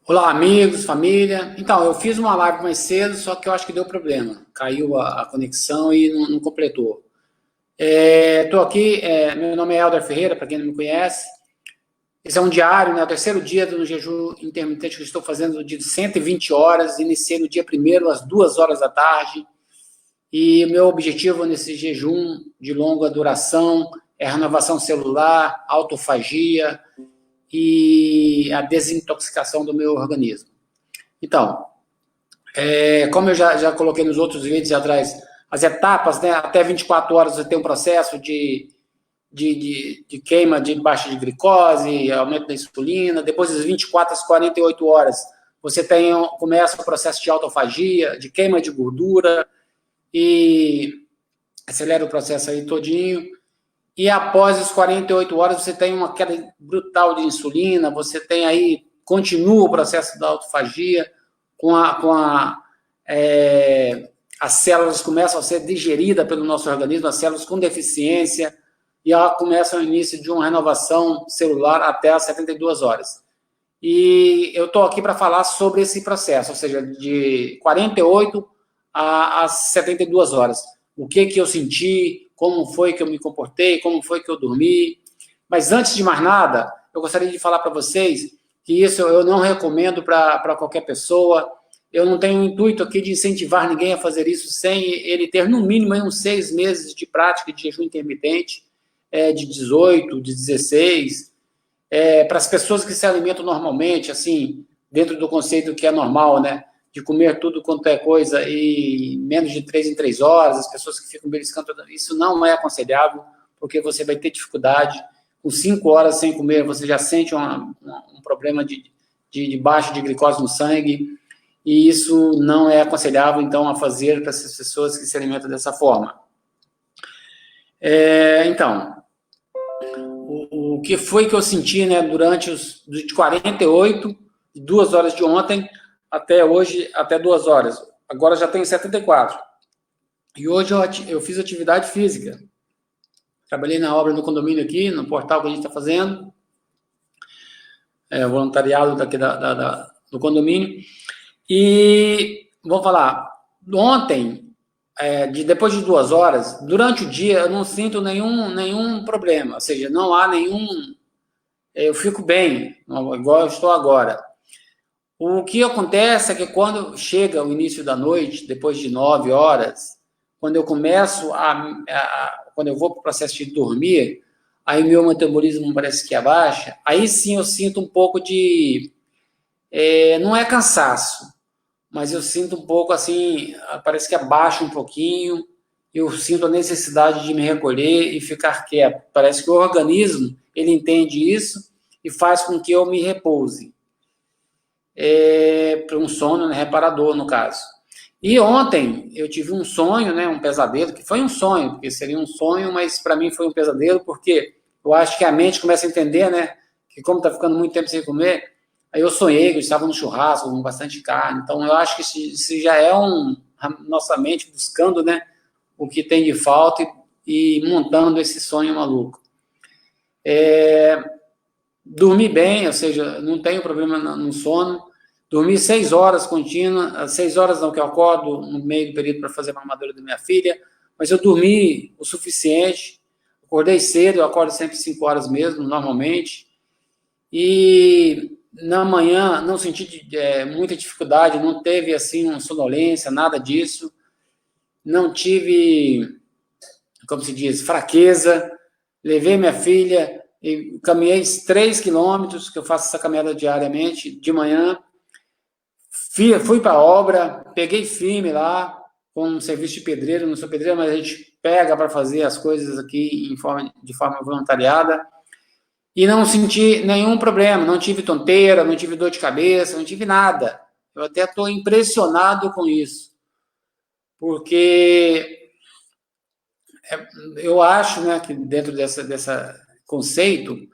Olá, amigos, família. Então, eu fiz uma live mais cedo, só que eu acho que deu problema. Caiu a conexão e não completou. Estou aqui, meu nome é Helder Ferreira, para quem não me conhece. Esse é um diário, né? O terceiro dia do jejum intermitente que eu estou fazendo de 120 horas. Iniciei no dia primeiro, às 2 horas da tarde. E o meu objetivo nesse jejum de longa duração é a renovação celular, autofagia e a desintoxicação do meu organismo. Então, como eu já coloquei nos outros vídeos atrás, as etapas, né, até 24 horas você tem um processo de queima de baixa de glicose, aumento da insulina. Depois das 24 às 48 horas, você começa o processo de autofagia, de queima de gordura, e acelera o processo aí todinho. E após as 48 horas, você tem uma queda brutal de insulina, você tem aí, continua o processo da autofagia, as células começam a ser digeridas pelo nosso organismo, as células com deficiência, e ela começa o início de uma renovação celular até as 72 horas. E eu estou aqui para falar sobre esse processo, ou seja, de 48 às 72 horas. O que eu senti, como foi que eu me comportei, como foi que eu dormi. Mas antes de mais nada, eu gostaria de falar para vocês que isso eu não recomendo para qualquer pessoa. Eu não tenho o intuito aqui de incentivar ninguém a fazer isso sem ele ter, no mínimo, uns 6 meses de prática de jejum intermitente, de 18, de 16, para as pessoas que se alimentam normalmente, assim, dentro do conceito que é normal, né? De comer tudo quanto é coisa e menos de 3 em 3 horas, as pessoas que ficam beliscando, isso não é aconselhável, porque você vai ter dificuldade. Com 5 horas sem comer, você já sente um problema de baixa de glicose no sangue, e isso não é aconselhável, então, a fazer para essas pessoas que se alimentam dessa forma. Então, o que foi que eu senti, né, durante os de 48, 2 horas de ontem, até hoje, até 2 horas. Agora já tenho 74. E hoje eu fiz atividade física. Trabalhei na obra do condomínio aqui, no portal que a gente está fazendo. Voluntariado daqui do condomínio. E, vamos falar, ontem, depois de 2 horas, durante o dia, eu não sinto nenhum problema. Ou seja, não há nenhum... Eu fico bem, igual eu estou agora. O que acontece é que quando chega o início da noite, depois de 9 horas, quando eu começo quando eu vou para o processo de dormir, aí meu metabolismo parece que abaixa, aí sim eu sinto um pouco de... não é cansaço, mas eu sinto um pouco assim, parece que abaixa um pouquinho, eu sinto a necessidade de me recolher e ficar quieto. Parece que o organismo, ele entende isso e faz com que eu me repouse. Para um sono, né, reparador, no caso. E ontem eu tive um sonho, né, um pesadelo, que foi um sonho, porque seria um sonho, mas para mim foi um pesadelo, porque eu acho que a mente começa a entender, né, que como está ficando muito tempo sem comer, aí eu sonhei que eu estava no churrasco com bastante carne, então eu acho que isso já é nossa mente buscando, né, o que tem de falta e montando esse sonho maluco. Dormi bem, ou seja, não tenho problema no sono. Dormi 6 horas contínuas, 6 horas não, que eu acordo no meio do período para fazer a mamadora da minha filha, mas eu dormi o suficiente, acordei cedo, eu acordo sempre 5 horas mesmo, normalmente, e na manhã não senti muita dificuldade, não teve assim uma sonolência, nada disso, não tive, como se diz, fraqueza, levei minha filha e caminhei 3 quilômetros, que eu faço essa caminhada diariamente, de manhã. Fui para a obra, peguei firme lá, com um serviço de pedreiro, não sou pedreiro, mas a gente pega para fazer as coisas aqui de forma voluntariada, e não senti nenhum problema, não tive tonteira, não tive dor de cabeça, não tive nada. Eu até estou impressionado com isso, porque eu acho, né, que dentro dessa conceito,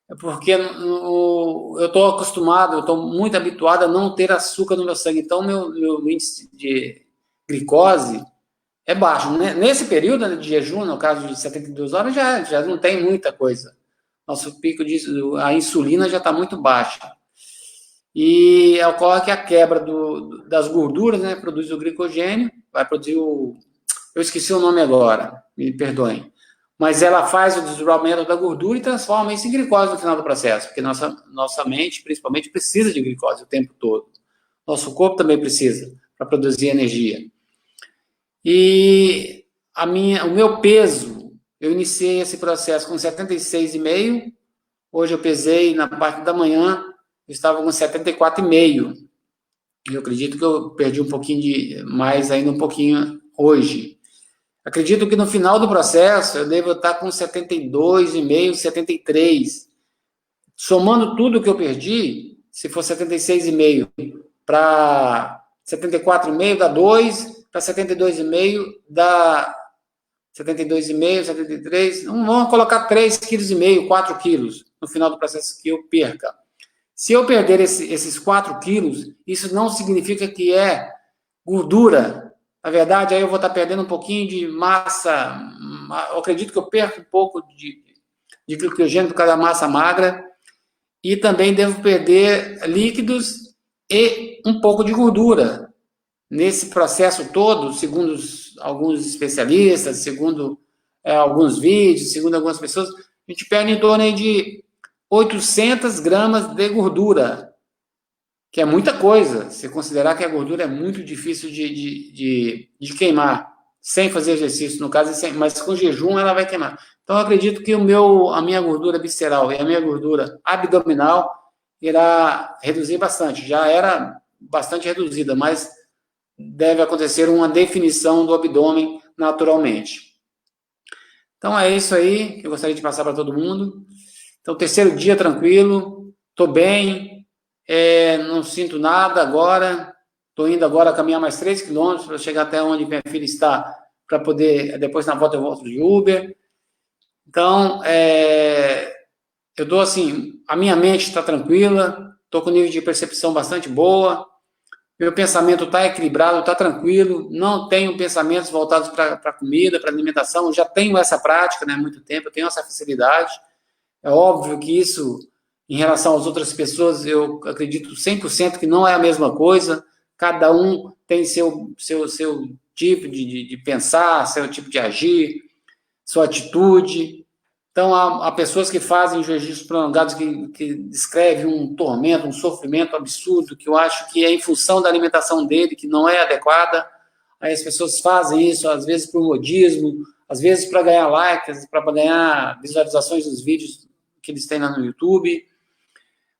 é porque eu estou acostumado, eu estou muito habituado a não ter açúcar no meu sangue. Então, meu índice de glicose é baixo. Nesse período, né, de jejum, no caso de 72 horas, já não tem muita coisa. Nosso pico a insulina já está muito baixa. e ocorre que a quebra das gorduras, né, produz o glicogênio, vai produzir eu esqueci o nome agora, me perdoem, mas ela faz o desdobramento da gordura e transforma isso em glicose no final do processo, porque nossa mente, principalmente, precisa de glicose o tempo todo. Nosso corpo também precisa, para produzir energia. E o meu peso, eu iniciei esse processo com 76,5, hoje eu pesei na parte da manhã, eu estava com 74,5. Eu acredito que eu perdi um pouquinho mais ainda, um pouquinho hoje. Acredito que no final do processo eu devo estar com 72,5, 73. Somando tudo que eu perdi, se for 76,5 para 74,5 dá 2, para 72,5 dá 72,5, 73, vamos colocar 3,5 kg, 4 quilos no final do processo que eu perca. Se eu perder esses 4 quilos, isso não significa que é gordura. Na verdade, aí eu vou estar perdendo um pouquinho de massa. Eu acredito que eu perco um pouco de glicogênio por causa da massa magra. E também devo perder líquidos e um pouco de gordura. Nesse processo todo, segundo alguns especialistas, segundo alguns vídeos, segundo algumas pessoas, a gente perde em torno de 800 gramas de gordura, que é muita coisa, se considerar que a gordura é muito difícil de queimar, sem fazer exercício, no caso, mas com jejum ela vai queimar. Então, eu acredito que a minha gordura visceral e a minha gordura abdominal irá reduzir bastante. Já era bastante reduzida, mas deve acontecer uma definição do abdômen naturalmente. Então, é isso aí que eu gostaria de passar para todo mundo. Então, terceiro dia tranquilo, estou bem, não sinto nada agora, estou indo agora caminhar mais 3 quilômetros para chegar até onde minha filha está, para poder, depois na volta eu volto de Uber. Então, eu dou assim, a minha mente está tranquila, estou com nível de percepção bastante boa, meu pensamento está equilibrado, está tranquilo, não tenho pensamentos voltados para comida, para alimentação, já tenho essa prática, né, há muito tempo, eu tenho essa facilidade. É óbvio que isso, em relação às outras pessoas, eu acredito 100% que não é a mesma coisa, cada um tem seu tipo de pensar, seu tipo de agir, sua atitude. Então, há pessoas que fazem jejuns prolongados que descrevem um tormento, um sofrimento absurdo, que eu acho que é em função da alimentação dele, que não é adequada. Aí as pessoas fazem isso, às vezes por modismo, às vezes para ganhar likes, para ganhar visualizações dos vídeos que eles têm lá no YouTube,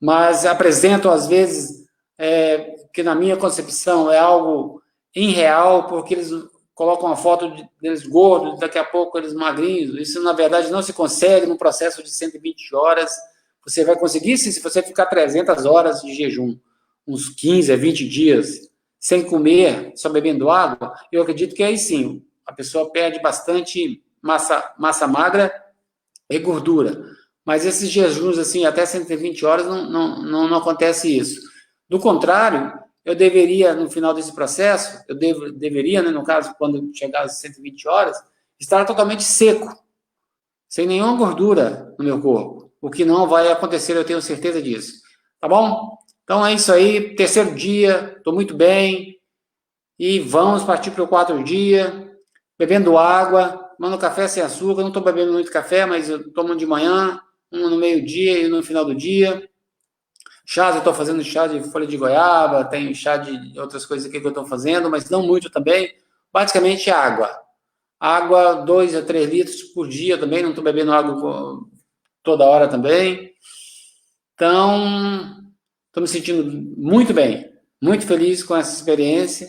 mas apresentam, às vezes, que na minha concepção é algo irreal, porque eles colocam uma foto deles gordos, daqui a pouco eles magrinhos. Isso, na verdade, não se consegue no processo de 120 horas. Você vai conseguir se você ficar 300 horas de jejum, uns 15 a 20 dias, sem comer, só bebendo água. Eu acredito que aí sim, a pessoa perde bastante massa magra e gordura. Mas esses jejuns, assim, até 120 horas, não acontece isso. Do contrário, eu deveria, no final desse processo, deveria, né, no caso, quando chegar às 120 horas, estar totalmente seco, sem nenhuma gordura no meu corpo, o que não vai acontecer, eu tenho certeza disso. Tá bom? Então é isso aí, terceiro dia, estou muito bem, e vamos partir para o quarto dia, bebendo água, tomando café sem açúcar, não estou bebendo muito café, mas eu tomo de manhã, um no meio-dia e no final do dia. Chás, eu estou fazendo chá de folha de goiaba, tenho chá de outras coisas aqui que eu estou fazendo, mas não muito também. Basicamente água. Água, 2 a 3 litros por dia também, não estou bebendo água toda hora também. Então, estou me sentindo muito bem, muito feliz com essa experiência,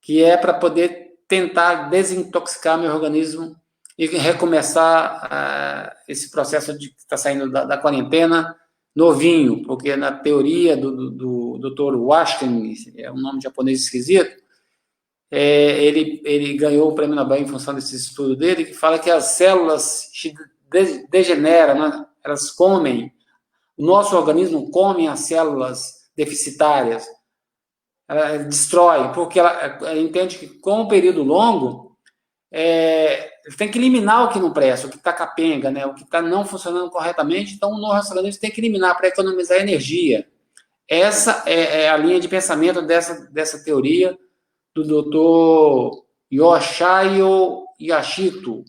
que é para poder tentar desintoxicar meu organismo e recomeçar esse processo de estar saindo da quarentena novinho, porque na teoria do Dr. Washington, é um nome japonês esquisito, ele ganhou o prêmio Nobel em função desse estudo dele, que fala que as células degeneram, né? Elas comem, o nosso organismo come as células deficitárias, ela destrói, porque ela entende que com um período longo, ele tem que eliminar o que não presta, o que está capenga, né? O que está não funcionando corretamente. Então, o nosso organismo tem que eliminar para economizar energia. Essa é a linha de pensamento dessa teoria do Dr. Yoshio Yashito,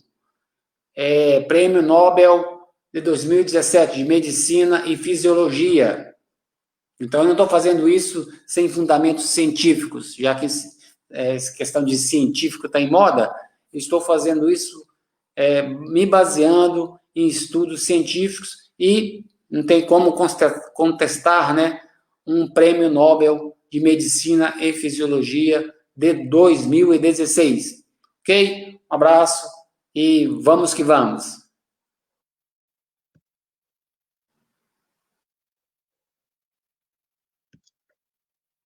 Prêmio Nobel de 2017 de Medicina e Fisiologia. Então, eu não estou fazendo isso sem fundamentos científicos, já que essa questão de científico está em moda. Estou fazendo isso me baseando em estudos científicos e não tem como contestar, né, um prêmio Nobel de Medicina e Fisiologia de 2016. Ok? Um abraço e vamos que vamos.